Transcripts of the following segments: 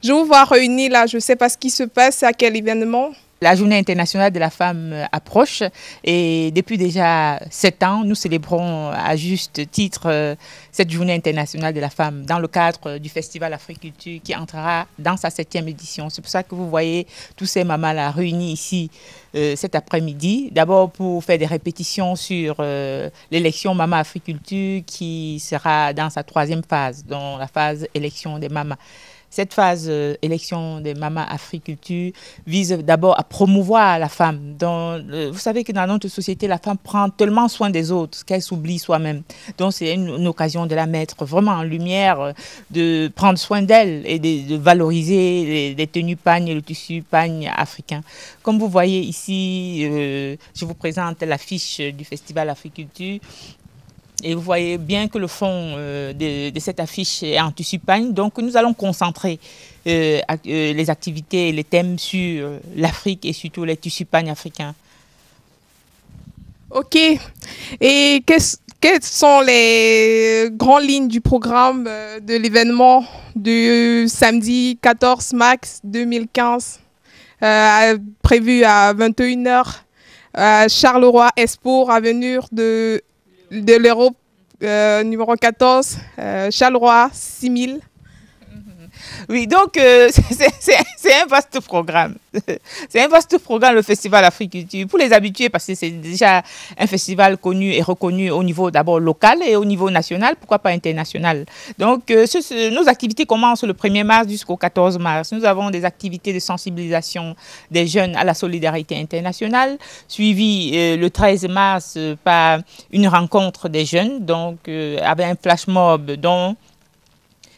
Je vous vois réunis là, je ne sais pas ce qui se passe, à quel événement. La Journée internationale de la femme approche et depuis déjà 7 ans, nous célébrons à juste titre cette Journée internationale de la femme dans le cadre du Festival Africulture qui entrera dans sa 7e édition. C'est pour ça que vous voyez tous ces mamans-là réunis ici cet après-midi. D'abord pour faire des répétitions sur l'élection Maman Africulture qui sera dans sa 3e phase, dans la phase élection des mamas. Cette phase élection des mamans Africulture vise d'abord à promouvoir la femme. Vous savez que dans notre société, la femme prend tellement soin des autres qu'elle s'oublie soi-même. Donc c'est une occasion de la mettre vraiment en lumière, de prendre soin d'elle et de valoriser les tenues pagnes et le tissu pagne africain. Comme vous voyez ici, je vous présente l'affiche du Festival Africulture. Et vous voyez bien que le fond de cette affiche est en tissu pagne. Donc nous allons concentrer les activités et les thèmes sur l'Afrique et surtout les tissus pagnes africains. Ok. Et quelles sont les grandes lignes du programme de l'événement du samedi 14 mars 2015 prévu à 21 h à Charleroi Expo, avenue de l'Europe numéro 14, Charleroi 6000. Oui, donc c'est un vaste programme. C'est un vaste programme, le Festival Africulture. Pour les habitués, parce que c'est déjà un festival connu et reconnu au niveau d'abord local et au niveau national, pourquoi pas international. Donc, nos activités commencent le 1er mars jusqu'au 14 mars. Nous avons des activités de sensibilisation des jeunes à la solidarité internationale, suivies le 13 mars par une rencontre des jeunes, donc avec un flash mob dont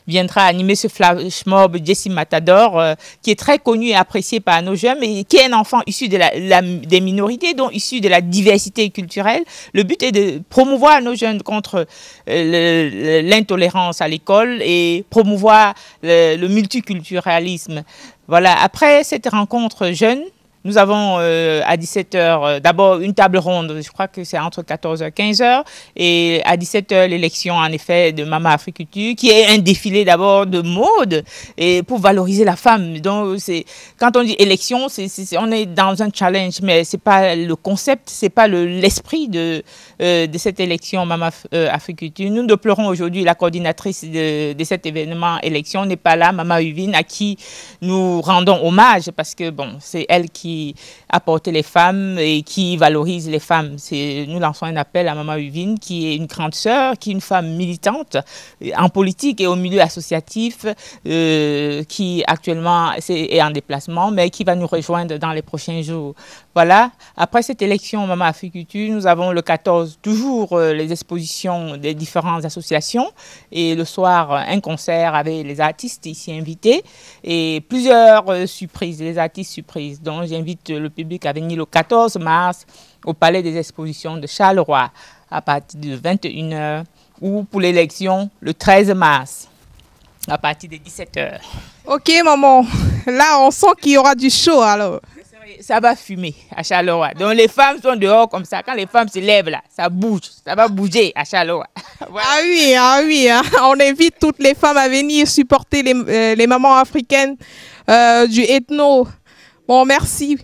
viendra animer ce flash mob Jessie Matador, qui est très connu et apprécié par nos jeunes et qui est un enfant issu des minorités, donc issu de la diversité culturelle. Le but est de promouvoir nos jeunes contre l'intolérance à l'école et promouvoir le multiculturalisme. Voilà, après cette rencontre jeune, nous avons à 17 h d'abord une table ronde, je crois que c'est entre 14 h et 15 h, et à 17 h l'élection en effet de Maman Africulture, qui est un défilé d'abord de mode et pour valoriser la femme. Donc quand on dit élection, on est dans un challenge, mais c'est pas le concept, c'est pas l'esprit de cette élection Maman Africulture. Nous déplorons aujourd'hui la coordinatrice de cet événement élection n'est pas là, Maman Uvine, à qui nous rendons hommage parce que bon, c'est elle qui a porté les femmes et qui valorise les femmes. Nous lançons un appel à Maman Uvine, qui est une grande sœur, qui est une femme militante en politique et au milieu associatif, qui actuellement est en déplacement, mais qui va nous rejoindre dans les prochains jours. Voilà. Après cette élection Maman Africulture, nous avons le 14, toujours les expositions des différentes associations et le soir, un concert avec les artistes ici invités et plusieurs surprises, les artistes surprises. Donc j'invite le public à venir le 14 mars au Palais des Expositions de Charleroi à partir de 21 h ou pour l'élection le 13 mars à partir de 17 h. Ok maman, là on sent qu'il y aura du show alors. Ça va fumer à Charleroi. Donc les femmes sont dehors comme ça. Quand les femmes se lèvent là, ça bouge. Ça va bouger à Charleroi. Voilà. Ah oui, hein. On invite toutes les femmes à venir supporter les mamans africaines du ethno. Bon, merci.